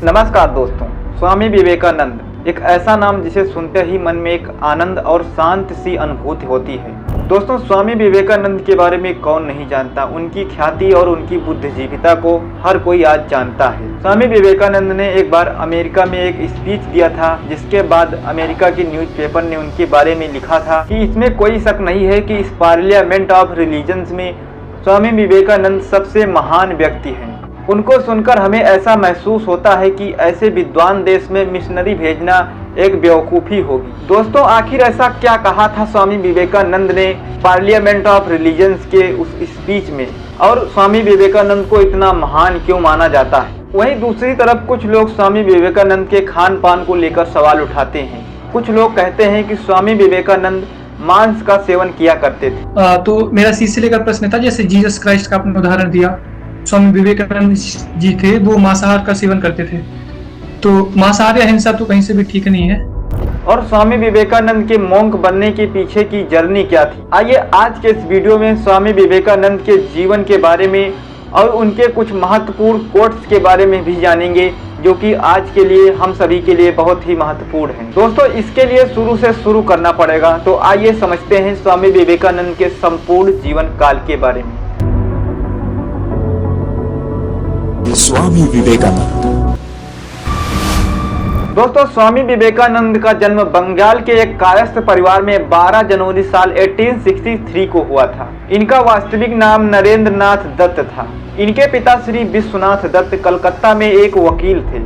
नमस्कार दोस्तों। स्वामी विवेकानंद एक ऐसा नाम जिसे सुनते ही मन में एक आनंद और शांत सी अनुभूति होती है। दोस्तों, स्वामी विवेकानंद के बारे में कौन नहीं जानता। उनकी ख्याति और उनकी बुद्धिजीविता को हर कोई आज जानता है। स्वामी विवेकानंद ने एक बार अमेरिका में एक स्पीच दिया था, जिसके बाद अमेरिका की न्यूज़पेपर ने उनके बारे में लिखा था कि इसमें कोई शक नहीं है कि इस पार्लियामेंट ऑफ रिलीजन्स में स्वामी विवेकानंद सबसे महान व्यक्ति हैं। उनको सुनकर हमें ऐसा महसूस होता है कि ऐसे विद्वान देश में मिशनरी भेजना एक बेवकूफ़ी होगी। दोस्तों, आखिर ऐसा क्या कहा था स्वामी विवेकानंद ने पार्लियामेंट ऑफ रिलीजन्स के उस स्पीच में, और स्वामी विवेकानंद को इतना महान क्यों माना जाता है? वहीं दूसरी तरफ कुछ लोग स्वामी विवेकानंद के खान पान को लेकर सवाल उठाते हैं। कुछ लोग कहते हैं कि स्वामी विवेकानंद मांस का सेवन किया करते थे। तो मेरा सिलसिले का प्रश्न था, जैसे जीसस क्राइस्ट का आपने उदाहरण दिया, स्वामी विवेकानंद जी थे, वो मांसाहार का सेवन करते थे, तो मांसाहार या हिंसा तो कहीं से भी ठीक नहीं है। और स्वामी विवेकानंद के मोंक बनने के पीछे की जर्नी क्या थी? आइए आज के इस वीडियो में स्वामी विवेकानंद के जीवन के बारे में और उनके कुछ महत्वपूर्ण कोट्स के बारे में भी जानेंगे, जो कि आज के लिए हम सभी के लिए बहुत ही महत्वपूर्ण हैं। दोस्तों, इसके लिए शुरू से शुरू करना पड़ेगा, तो आइए समझते हैं स्वामी विवेकानंद के संपूर्ण जीवन काल के बारे में। स्वामी विवेकानंद। दोस्तों, स्वामी विवेकानंद का जन्म बंगाल के एक कायस्थ परिवार में 12 जनवरी साल 1863 को हुआ था। इनका वास्तविक नाम नरेंद्र नाथ दत्त था। इनके पिता श्री विश्वनाथ दत्त कलकत्ता में एक वकील थे।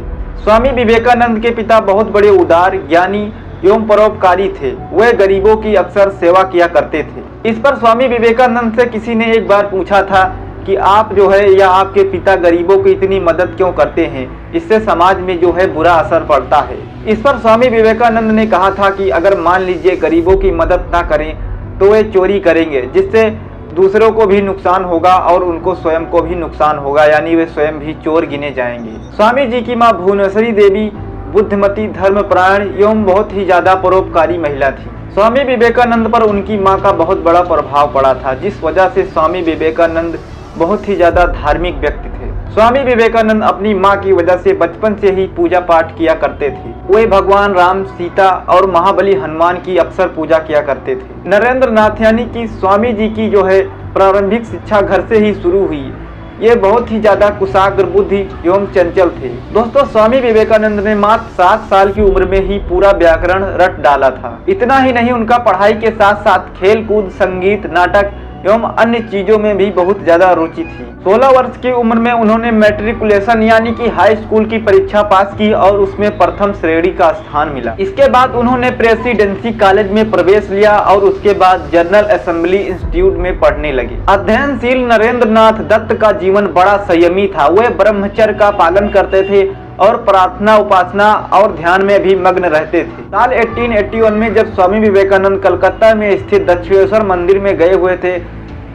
स्वामी विवेकानंद के पिता बहुत बड़े उदार, ज्ञानी एवं परोपकारी थे। वे गरीबों की अक्सर सेवा किया करते थे। इस पर स्वामी विवेकानंद से किसी ने एक बार पूछा था कि आप जो है या आपके पिता गरीबों की इतनी मदद क्यों करते हैं, इससे समाज में जो है बुरा असर पड़ता है। इस पर स्वामी विवेकानंद ने कहा था कि अगर मान लीजिए गरीबों की मदद ना करें तो वे चोरी करेंगे, जिससे दूसरों को भी नुकसान होगा और उनको स्वयं को भी नुकसान होगा, यानी वे स्वयं भी चोर गिने जाएंगे। स्वामी जी की माँ भुवनेश्वरी देवी बुद्धिमती, धर्मपरायण एवं बहुत ही ज्यादा परोपकारी महिला थी। स्वामी विवेकानंद पर उनकी माँ का बहुत बड़ा प्रभाव पड़ा था, जिस वजह से स्वामी विवेकानंद बहुत ही ज्यादा धार्मिक व्यक्ति थे। स्वामी विवेकानंद अपनी माँ की वजह से बचपन से ही पूजा पाठ किया करते थे। वे भगवान राम, सीता और महाबली हनुमान की अक्सर पूजा किया करते थे। नरेंद्र नाथ यानी कि स्वामी जी की जो है प्रारंभिक शिक्षा घर से ही शुरू हुई। ये बहुत ही ज्यादा कुशाग्र बुद्धि एवं चंचल थे। दोस्तों, स्वामी विवेकानंद ने मात्र 7 साल की उम्र में ही पूरा व्याकरण रट डाला था। इतना ही नहीं, उनका पढ़ाई के साथ साथ खेल कूद, संगीत, नाटक एवं अन्य चीजों में भी बहुत ज्यादा रुचि थी। 16 वर्ष की उम्र में उन्होंने मैट्रिकुलेशन यानी कि हाई स्कूल की परीक्षा पास की और उसमें प्रथम श्रेणी का स्थान मिला। इसके बाद उन्होंने प्रेसिडेंसी कॉलेज में प्रवेश लिया और उसके बाद जनरल असेंबली इंस्टीट्यूट में पढ़ने लगे। अध्ययनशील नरेंद्र नाथ दत्त का जीवन बड़ा संयमी था। वे ब्रह्मचर्य का पालन करते थे और प्रार्थना, उपासना और ध्यान में भी मग्न रहते थे। साल 1881 में जब स्वामी विवेकानंद कलकत्ता में स्थित दक्षिणेश्वर मंदिर में गए हुए थे,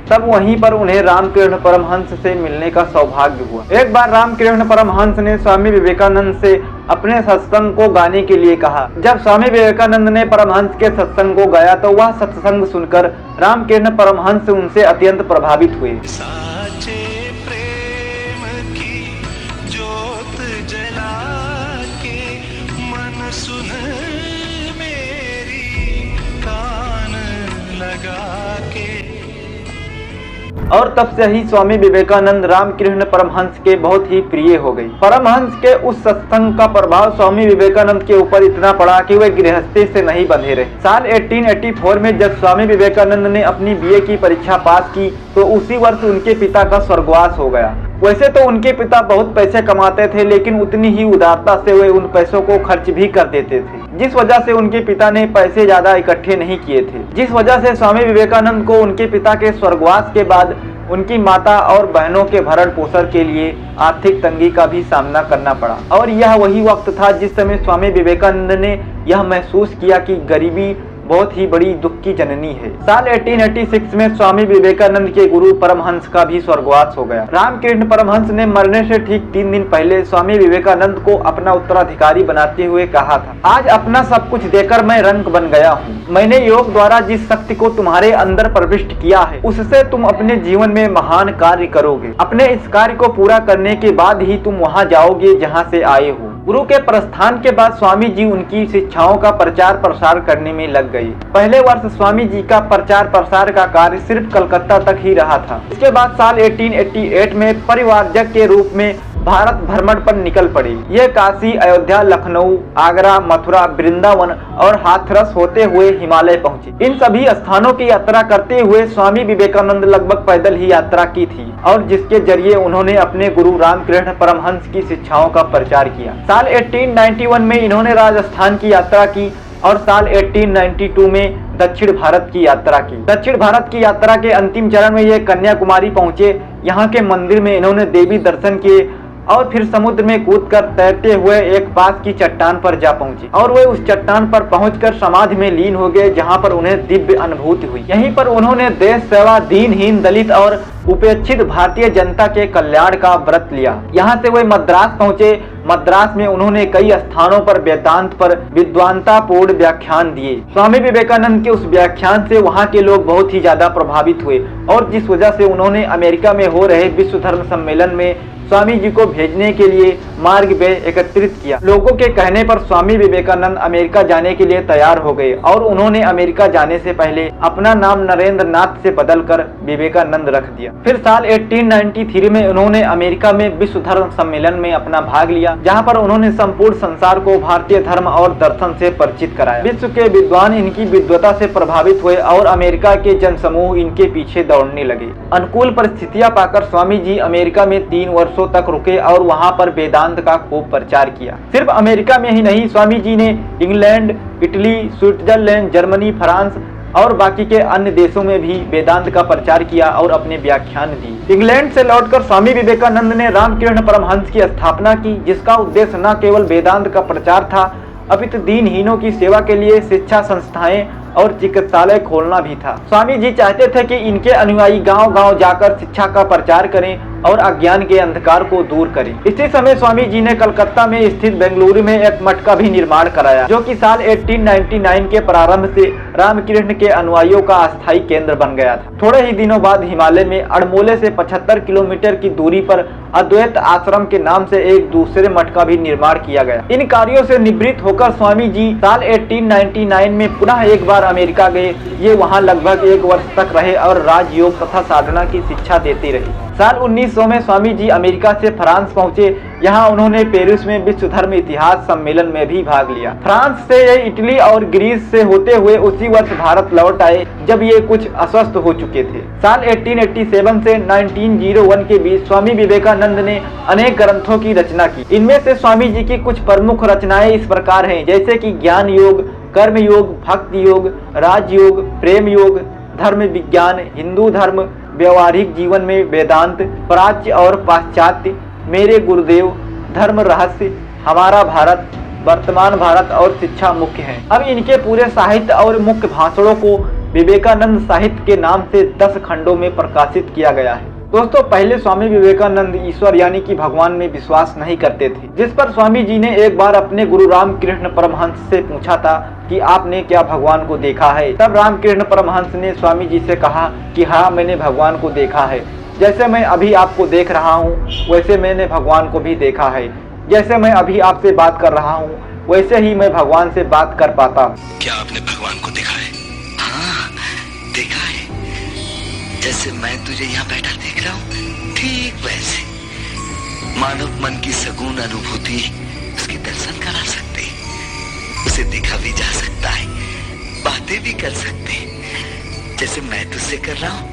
तब वहीं पर उन्हें रामकृष्ण परमहंस से मिलने का सौभाग्य हुआ। एक बार रामकृष्ण परमहंस ने स्वामी विवेकानंद से अपने सत्संग को गाने के लिए कहा। जब स्वामी विवेकानंद ने परमहंस के सत्संग को गाया तो वह सत्संग सुनकर रामकृष्ण परमहंस उनसे अत्यंत प्रभावित हुए। और तब से ही स्वामी विवेकानंद रामकृष्ण परमहंस के बहुत ही प्रिय हो गई। परमहंस के उस सत्संग का प्रभाव स्वामी विवेकानंद के ऊपर इतना पड़ा कि वे गृहस्थी से नहीं बंधे रहे। साल 1884 में जब स्वामी विवेकानंद ने अपनी बीए की परीक्षा पास की तो उसी वर्ष उनके पिता का स्वर्गवास हो गया। वैसे तो उनके पिता बहुत पैसे कमाते थे, लेकिन उतनी ही उदारता से वे उन पैसों को खर्च भी कर देते थे, जिस वजह से उनके पिता ने पैसे ज्यादा इकट्ठे नहीं किए थे। जिस वजह से स्वामी विवेकानंद को उनके पिता के स्वर्गवास के बाद उनकी माता और बहनों के भरण पोषण के लिए आर्थिक तंगी का भी सामना करना पड़ा। और यह वही वक्त था जिस समय स्वामी विवेकानंद ने यह महसूस किया कि गरीबी बहुत ही बड़ी दुख की जननी है। साल 1886 में स्वामी विवेकानंद के गुरु परमहंस का भी स्वर्गवास हो गया। रामकृष्ण परमहंस ने मरने से ठीक 3 दिन पहले स्वामी विवेकानंद को अपना उत्तराधिकारी बनाते हुए कहा था, आज अपना सब कुछ देकर मैं रंक बन गया हूँ। मैंने योग द्वारा जिस शक्ति को तुम्हारे अंदर प्रविष्ट किया है उससे तुम अपने जीवन में महान कार्य करोगे। अपने इस कार्य को पूरा करने के बाद ही तुम वहाँ जाओगे जहाँ से आए हो। गुरु के प्रस्थान के बाद स्वामी जी उनकी शिक्षाओं का प्रचार प्रसार करने में लग गए। पहले वर्ष स्वामी जी का प्रचार प्रसार का कार्य सिर्फ कलकत्ता तक ही रहा था। इसके बाद साल 1888 में परिवारजक के रूप में भारत भ्रमण पर निकल पड़े। ये काशी, अयोध्या, लखनऊ, आगरा, मथुरा, वृंदावन और हाथरस होते हुए हिमालय पहुंचे। इन सभी स्थानों की यात्रा करते हुए स्वामी विवेकानंद लगभग पैदल ही यात्रा की थी और जिसके जरिए उन्होंने अपने गुरु रामकृष्ण परमहंस की शिक्षाओं का प्रचार किया। साल 1891 में इन्होंने राजस्थान की यात्रा की और साल 1892 में दक्षिण भारत की यात्रा की। दक्षिण भारत की यात्रा के अंतिम चरण में ये कन्याकुमारी पहुंचे। यहाँ के मंदिर में इन्होंने देवी दर्शन किए और फिर समुद्र में कूदकर तैरते हुए एक पास की चट्टान पर जा पहुंचे और वे उस चट्टान पर पहुंचकर समाधि में लीन हो गए, जहां पर उन्हें दिव्य अनुभूति हुई। यहीं पर उन्होंने देश सेवा, दीनहीन, दलित और उपेक्षित भारतीय जनता के कल्याण का व्रत लिया। यहाँ से वे मद्रास पहुंचे। मद्रास में उन्होंने कई स्थानों पर वेदांत पर विद्वानतापूर्ण व्याख्यान दिए। स्वामी विवेकानंद के उस व्याख्यान से वहाँ के लोग बहुत ही ज्यादा प्रभावित हुए और जिस वजह से उन्होंने अमेरिका में हो रहे विश्व धर्म सम्मेलन में स्वामी जी को भेजने के लिए मार्ग व्यय एकत्रित किया। लोगों के कहने पर स्वामी विवेकानंद अमेरिका जाने के लिए तैयार हो गए और उन्होंने अमेरिका जाने से पहले अपना नाम नरेंद्र नाथ से बदलकर विवेकानंद रख दिया। फिर साल 1893 में उन्होंने अमेरिका में विश्व धर्म सम्मेलन में अपना भाग लिया, जहां पर उन्होंने संपूर्ण संसार को भारतीय धर्म और दर्शन से परिचित कराया। विश्व के विद्वान इनकी विद्वता से प्रभावित हुए और अमेरिका के जनसमूह इनके पीछे दौड़ने लगे। अनुकूल परिस्थितियां पाकर स्वामी जी अमेरिका में 3 वर्षों तक रुके और वहां पर वेदांत का खूब प्रचार किया। सिर्फ अमेरिका में ही नहीं, स्वामी जी ने England, Italy, Switzerland, Germany, France और बाकी के अन्य देशों में भी वेदांत का प्रचार किया और अपने व्याख्यान दी। इंग्लैंड से लौटकर स्वामी विवेकानंद ने रामकृष्ण परमहंस की स्थापना की, जिसका उद्देश्य न केवल वेदांत का प्रचार था अपितु दीनहीनों की सेवा के लिए शिक्षा संस्थाएं और चिकित्सालय खोलना भी था। स्वामी जी चाहते थे कि इनके अनुयायी गांव-गांव जाकर शिक्षा का प्रचार करें और अज्ञान के अंधकार को दूर करें। इसी समय स्वामी जी ने कलकत्ता में स्थित बेंगलुरु में एक मठ का भी निर्माण कराया, जो कि साल 1899 के प्रारंभ से रामकृष्ण के अनुयायियों का अस्थायी केंद्र बन गया था। थोड़े ही दिनों बाद हिमालय में अड़मोले से 75 किलोमीटर की दूरी पर अद्वैत आश्रम के नाम से एक दूसरे मठ का भी निर्माण किया गया। इन कार्यों से निवृत्त होकर स्वामी जी साल 1899 में पुनः एक बार अमेरिका गए। ये वहाँ लगभग 1 वर्ष तक रहे और राजयोग तथा साधना की शिक्षा देते रहे। साल 1900 में स्वामी जी अमेरिका से फ्रांस पहुंचे। यहाँ उन्होंने पेरिस में विश्व धर्म इतिहास सम्मेलन में भी भाग लिया। फ्रांस से ये इटली और ग्रीस से होते हुए उसी वर्ष भारत लौट आए, जब ये कुछ अस्वस्थ हो चुके थे। साल 1887 से 1901 के बीच स्वामी विवेकानंद ने अनेक ग्रंथों की रचना की। इनमें से स्वामी जी की कुछ प्रमुख रचनाएं इस प्रकार हैं, जैसे कि ज्ञान योग, कर्म योग, भक्ति योग, राजयोग, प्रेम योग, धर्म विज्ञान, हिंदू धर्म, व्यवहारिक जीवन में वेदांत, प्राच्य और पाश्चात्य, मेरे गुरुदेव, धर्म रहस्य, हमारा भारत, वर्तमान भारत और शिक्षा मुख्य हैं। अब इनके पूरे साहित्य और मुख्य भाषणों को विवेकानंद साहित्य के नाम से 10 खंडों में प्रकाशित किया गया है। दोस्तों, पहले स्वामी विवेकानंद ईश्वर यानी कि भगवान में विश्वास नहीं करते थे, जिस पर स्वामी जी ने एक बार अपने गुरु रामकृष्ण परमहंस से पूछा था कि आपने क्या भगवान को देखा है। तब रामकृष्ण परमहंस ने स्वामी जी से कहा कि हाँ, मैंने भगवान को देखा है। जैसे मैं अभी आपको देख रहा हूँ वैसे मैंने भगवान को भी देखा है। जैसे मैं अभी आपसे बात कर रहा हूँ वैसे ही मैं भगवान से बात कर पाता हूँ। क्या आपने भगवान को देखा है? हाँ, देखा है। जैसे मैं तुझे यहाँ बैठा देख रहा हूँ, ठीक वैसे मानव मन की सगुण अनुभूति उसके दर्शन करा सकते, उसे देखा भी जा सकता है, बातें भी कर सकते हैं, जैसे मैं तुझसे कर रहा हूँ।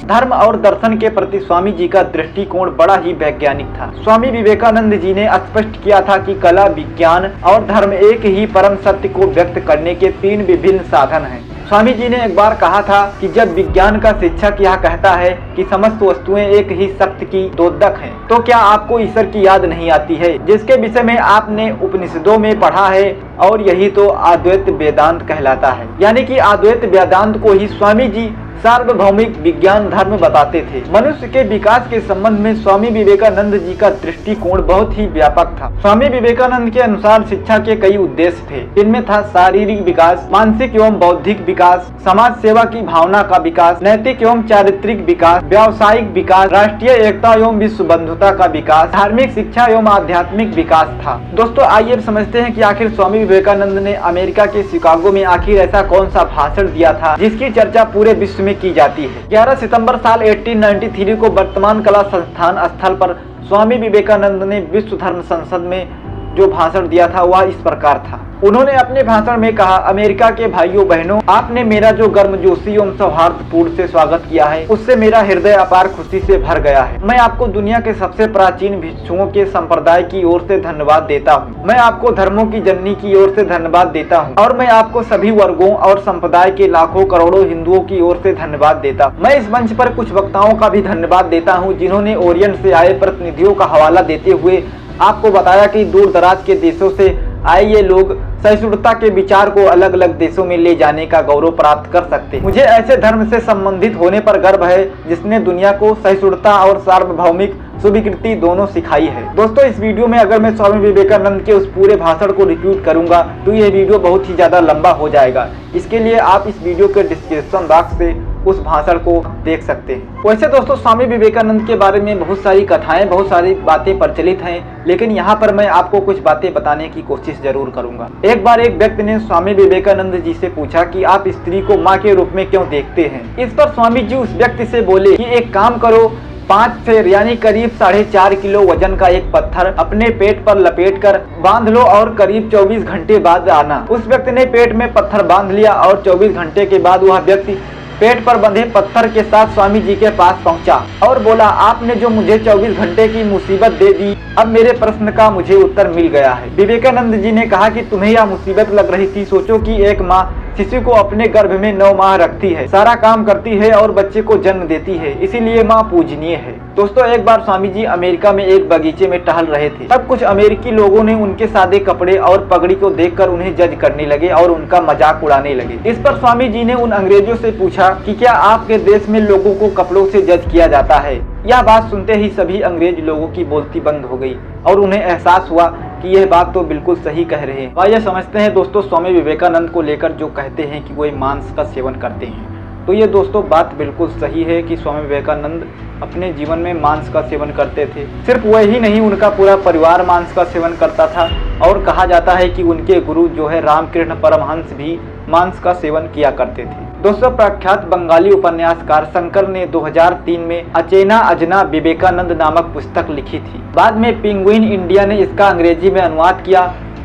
धर्म और दर्शन के प्रति स्वामी जी का दृष्टिकोण बड़ा ही वैज्ञानिक था। स्वामी विवेकानंद जी ने स्पष्ट किया था कि कला, विज्ञान और धर्म एक ही परम सत्य को व्यक्त करने के 3 विभिन्न साधन हैं। स्वामी जी ने एक बार कहा था कि जब विज्ञान का शिक्षक यह कहता है कि समस्त वस्तुएं एक ही शक्ति की द्योतक हैं, तो क्या आपको ईश्वर की याद नहीं आती है, जिसके विषय में आपने उपनिषदों में पढ़ा है, और यही तो अद्वैत वेदांत कहलाता है। यानी कि अद्वैत वेदांत को ही स्वामी जी सार्वभौमिक विज्ञान धर्म बताते थे। मनुष्य के विकास के संबंध में स्वामी विवेकानंद जी का दृष्टिकोण बहुत ही व्यापक था। स्वामी विवेकानंद के अनुसार शिक्षा के कई उद्देश्य थे। इनमें था शारीरिक विकास, मानसिक एवं बौद्धिक विकास, समाज सेवा की भावना का विकास, नैतिक एवं चारित्रिक विकास, व्यावसायिक विकास, राष्ट्रीय एकता एवं विश्व बंधुता का विकास, धार्मिक शिक्षा एवं आध्यात्मिक विकास था। दोस्तों आइए समझते हैं कि आखिर स्वामी विवेकानंद ने अमेरिका के शिकागो में आखिर ऐसा कौन सा भाषण दिया था जिसकी चर्चा पूरे विश्व में की जाती है। 11 सितंबर साल 1893 को वर्तमान कला संस्थान स्थल पर स्वामी विवेकानंद ने विश्व धर्म संसद में जो भाषण दिया था वह इस प्रकार था। उन्होंने अपने भाषण में कहा, अमेरिका के भाइयों बहनों, आपने मेरा जो गर्मजोशी एवं सौहार्दपूर्ण से स्वागत किया है उससे मेरा हृदय अपार खुशी से भर गया है। मैं आपको दुनिया के सबसे प्राचीन भिक्षुओं के संप्रदाय की ओर से धन्यवाद देता हूँ। मैं आपको धर्मों की जननी की ओर से धन्यवाद देता हूँ, और मैं आपको सभी वर्गों और संप्रदाय के लाखों करोड़ों हिंदुओं की ओर से धन्यवाद देता हूँ। मैं इस मंच पर कुछ वक्ताओं का भी धन्यवाद देता हूँ जिन्होंने ओरिएंट से आए प्रतिनिधियों का हवाला देते हुए आपको बताया कि दूर दराज के देशों से आए ये लोग सहिष्णुता के विचार को अलग अलग देशों में ले जाने का गौरव प्राप्त कर सकते हैं। मुझे ऐसे धर्म से संबंधित होने पर गर्व है जिसने दुनिया को सहिष्णुता और सार्वभौमिक स्वीकृति दोनों सिखाई है। दोस्तों इस वीडियो में अगर मैं स्वामी विवेकानंद के उस पूरे भाषण को रिपीट करूंगा तो यह वीडियो बहुत ही ज्यादा लंबा हो जाएगा। इसके लिए आप इस वीडियो के डिस्क्रिप्शन बॉक्स से उस भाषण को देख सकते हैं। वैसे दोस्तों स्वामी विवेकानंद के बारे में बहुत सारी कथाएं, बहुत सारी बातें प्रचलित हैं, लेकिन यहाँ पर मैं आपको कुछ बातें बताने की कोशिश जरूर करूंगा। एक बार एक व्यक्ति ने स्वामी विवेकानंद जी से पूछा कि आप स्त्री को माँ के रूप में क्यों देखते हैं। इस पर स्वामी जी उस व्यक्ति से बोले कि एक काम करो, 5 से यानी करीब 4.5 किलो वजन का एक पत्थर अपने पेट पर लपेट कर बांध लो और करीब 24 घंटे बाद आना। उस व्यक्ति ने पेट में पत्थर बांध लिया और 24 घंटे के बाद वह व्यक्ति पेट पर बंधे पत्थर के साथ स्वामी जी के पास पहुंचा और बोला, आपने जो मुझे 24 घंटे की मुसीबत दे दी, अब मेरे प्रश्न का मुझे उत्तर मिल गया है। विवेकानंद जी ने कहा कि तुम्हें यह मुसीबत लग रही थी। सोचो कि एक माँ शिशु को अपने गर्भ में 9 माह रखती है, सारा काम करती है और बच्चे को जन्म देती है, इसीलिए माँ पूजनीय है। दोस्तों एक बार स्वामी जी अमेरिका में एक बगीचे में टहल रहे थे। तब कुछ अमेरिकी लोगों ने उनके सादे कपड़े और पगड़ी को देखकर उन्हें जज करने लगे और उनका मजाक उड़ाने लगे। इस पर स्वामी जी ने उन अंग्रेजों से पूछा कि क्या आपके देश में लोगों को कपड़ों से जज किया जाता है। यह बात सुनते ही सभी अंग्रेज लोगों की बोलती बंद हो गई और उन्हें एहसास हुआ कि यह बात तो बिल्कुल सही कह रहे हैं। आइए समझते हैं दोस्तों स्वामी विवेकानंद को लेकर जो कहते हैं कि वो मांस का सेवन करते हैं। तो ये दोस्तों बात बिल्कुल सही है कि स्वामी विवेकानंद अपने जीवन में मांस का सेवन करते थे। सिर्फ वही नहीं, उनका पूरा परिवार मांस का सेवन करता था और कहा जाता है कि उनके गुरु जो है रामकृष्ण परमहंस भी मांस का सेवन किया करते थे। दोस्तों प्रख्यात बंगाली उपन्यासकार शंकर ने 2003 में अचेना अजना विवेकानंद नामक पुस्तक लिखी थी। बाद में पेंगुइन इंडिया ने इसका अंग्रेजी में अनुवाद किया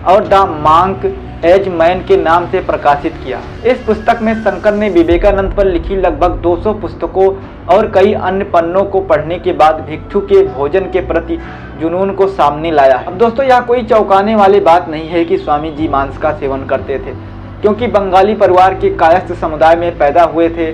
और द मांक एज मैन के नाम से प्रकाशित किया। इस पुस्तक में शंकर ने विवेकानंद पर लिखी लगभग 200 पुस्तकों और कई अन्य पन्नों को पढ़ने के बाद भिक्षु के भोजन के प्रति जुनून को सामने लाया। अब दोस्तों यह कोई चौंकाने वाली बात नहीं है कि स्वामी जी मांस का सेवन करते थे, क्योंकि बंगाली परिवार के कायस्थ समुदाय में पैदा हुए थे,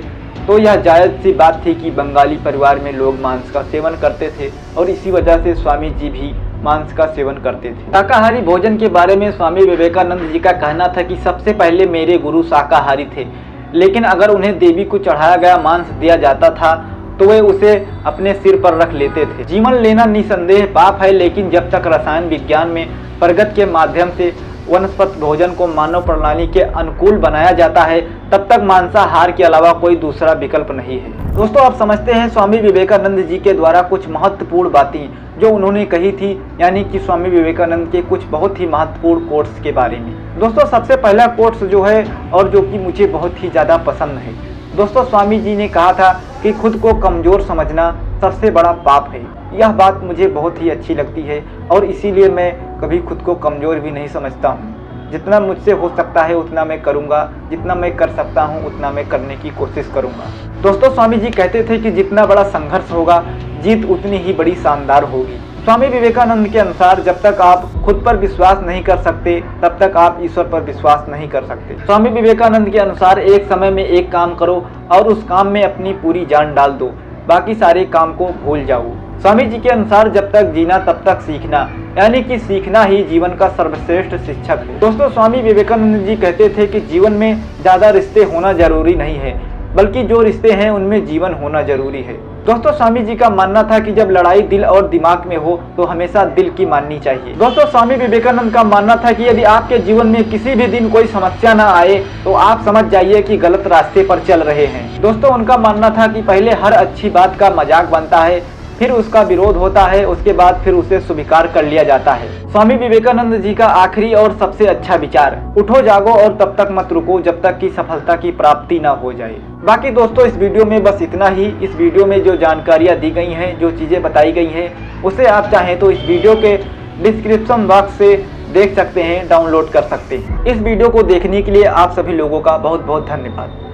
तो यह जायज सी बात थी कि बंगाली परिवार में लोग मांस का सेवन करते थे और इसी वजह से स्वामी जी भी मांस का सेवन करते थे। शाकाहारी भोजन के बारे में स्वामी विवेकानंद जी का कहना था कि सबसे पहले मेरे गुरु शाकाहारी थे, लेकिन अगर उन्हें देवी को चढ़ाया गया मांस दिया जाता था तो वे उसे अपने सिर पर रख लेते थे। जीवन लेना निसंदेह पाप है, लेकिन जब तक रसायन विज्ञान में प्रगति के माध्यम से वनस्पति भोजन को मानव प्रणाली के अनुकूल बनाया जाता है, तब तक मांसाहार के अलावा कोई दूसरा विकल्प नहीं है। दोस्तों आप समझते हैं स्वामी विवेकानंद जी के द्वारा कुछ महत्वपूर्ण बातें जो उन्होंने कही थी, यानी कि स्वामी विवेकानंद के कुछ बहुत ही महत्वपूर्ण कोट्स के बारे में। दोस्तों सबसे पहला कोट्स जो है और जो कि मुझे बहुत ही ज़्यादा पसंद है, दोस्तों स्वामी जी ने कहा था कि खुद को कमज़ोर समझना सबसे बड़ा पाप है। यह बात मुझे बहुत ही अच्छी लगती है और इसीलिए मैं कभी खुद को कमज़ोर भी नहीं समझता हूँ। जितना मुझसे हो सकता है उतना मैं करूँगा, जितना मैं कर सकता हूँ उतना मैं करने की कोशिश करूँगा। दोस्तों स्वामी जी कहते थे कि जितना बड़ा संघर्ष होगा जीत उतनी ही बड़ी शानदार होगी। स्वामी विवेकानंद के अनुसार जब तक आप खुद पर विश्वास नहीं कर सकते तब तक आप ईश्वर पर विश्वास नहीं कर सकते। स्वामी विवेकानंद के अनुसार एक समय में एक काम करो और उस काम में अपनी पूरी जान डाल दो, बाकी सारे काम को भूल जाओ। स्वामी जी के अनुसार जब तक जीना तब तक सीखना, यानी कि सीखना ही जीवन का सर्वश्रेष्ठ शिक्षक है। दोस्तों, स्वामी विवेकानंद जी कहते थे कि जीवन में ज्यादा रिश्ते होना जरूरी नहीं है, बल्कि जो रिश्ते हैं उनमें जीवन होना जरूरी है। दोस्तों, स्वामी जी का मानना था कि जब लड़ाई दिल और दिमाग में हो तो हमेशा दिल की माननी चाहिए। दोस्तों, स्वामी विवेकानंद का मानना था कि यदि आपके जीवन में किसी भी दिन कोई समस्या ना आए तो आप समझ जाइए कि गलत रास्ते पर चल रहे हैं। दोस्तों, उनका मानना था कि पहले हर अच्छी बात का मजाक बनता है, फिर उसका विरोध होता है, उसके बाद फिर उसे स्वीकार कर लिया जाता है। स्वामी विवेकानंद जी का आखिरी और सबसे अच्छा विचार, उठो जागो और तब तक मत रुको जब तक कि सफलता की प्राप्ति ना हो जाए। बाकी दोस्तों, इस वीडियो में बस इतना ही। इस वीडियो में जो जानकारियां दी गई हैं, जो चीजें बताई गई हैं, उसे आप चाहें तो इस वीडियो के डिस्क्रिप्शन बॉक्स से देख सकते हैं, डाउनलोड कर सकते हैं। इस वीडियो को देखने के लिए आप सभी लोगों का बहुत बहुत धन्यवाद।